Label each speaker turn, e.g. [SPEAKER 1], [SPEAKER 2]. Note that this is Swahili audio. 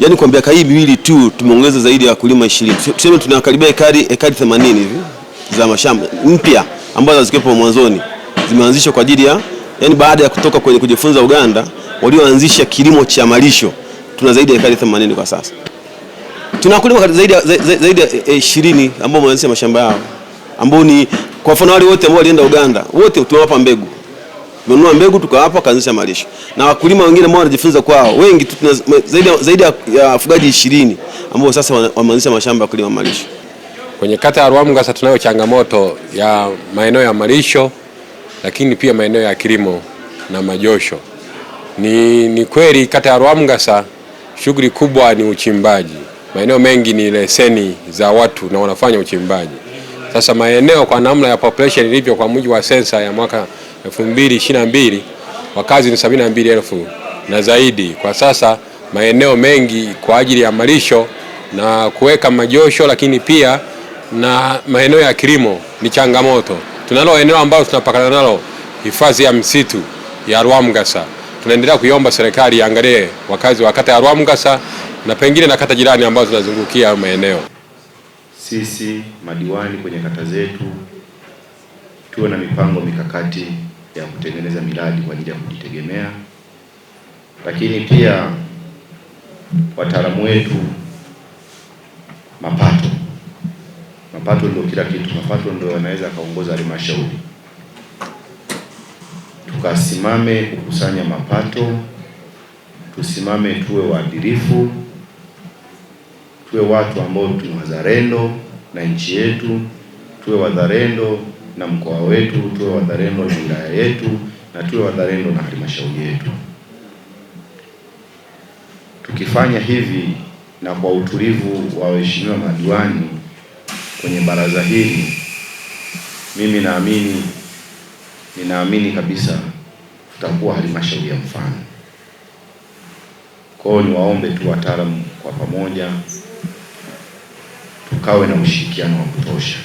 [SPEAKER 1] Yaani kwa miaka hii miwili tu tumeongeza zaidi ya wakulima 20. Tuseme tunakaribia ekari 80 hivi za mashamba mpya ambazo zilikuwa mwanzoni zimeanzishwa kwa ajili ya, yani baada ya kutoka kwenye kujifunza Uganda, walioanzisha kilimo cha malisho. Tuna zaidi ya ekari 80 kwa sasa. Tuna wakulima zaidi ya 20 ambao wameanzisha mashamba yao, ambao ni kwa mfano wale wote ambao walienda Uganda, wote tunawapa mbegu. Tumenunua mbegu tukawapa kaanzisha malisho. Na wakulima wengine ambao wanajifunza kwao, wengi zaidi ya wafugaji 20 ambao sasa wameanzisha mashamba ya kulima malisho.
[SPEAKER 2] Kwenye kata ya Rwamgasa tunayo changamoto ya maeneo ya malisho, lakini pia maeneo ya kilimo na majosho. Ni kweli kata ya Rwamgasa shughuli kubwa ni uchimbaji. Maeneo mengi ni leseni za watu na wanafanya uchimbaji. Sasa maeneo kwa namna ya population ilivyo kwa mujibu wa sensa ya mwaka 2022 wakazi ni 72,000 na zaidi. Kwa sasa maeneo mengi kwa ajili ya malisho na kuweka majosho, lakini pia na maeneo ya kilimo ni changamoto. Tunalo eneo ambalo tunapakana nalo hifadhi ya msitu ya Rwamgasa. Tunaendelea kuiomba serikali iangalie wakazi wa kata ya Rwamgasa na pengine na kata jirani ambazo tunazungukia maeneo.
[SPEAKER 3] Sisi madiwani kwenye kata zetu tuwe na mipango mikakati ya kutengeneza miradi kwa ajili ya kujitegemea, lakini pia wataalamu wetu, mapato ndio kila kitu. Mapato ndio yanaweza kaongoza halmashauri. Tukasimame kukusanya mapato, tusimame tuwe waadilifu, tuwe watu ambao ni wazalendo na nchi yetu, tuwe wazalendo na mkoa wetu, tuwe wazalendo na wilaya yetu, na tuwe wazalendo na halmashauri yetu. Tukifanya hivi na kwa utulivu wa waheshimiwa madiwani kwenye baraza hili, mimi ninaamini kabisa tutakuwa halmashauri ya mfano. Kwa hiyo niwaombe tu wataalamu kwa pamoja tukawe na ushirikiano wa kutosha.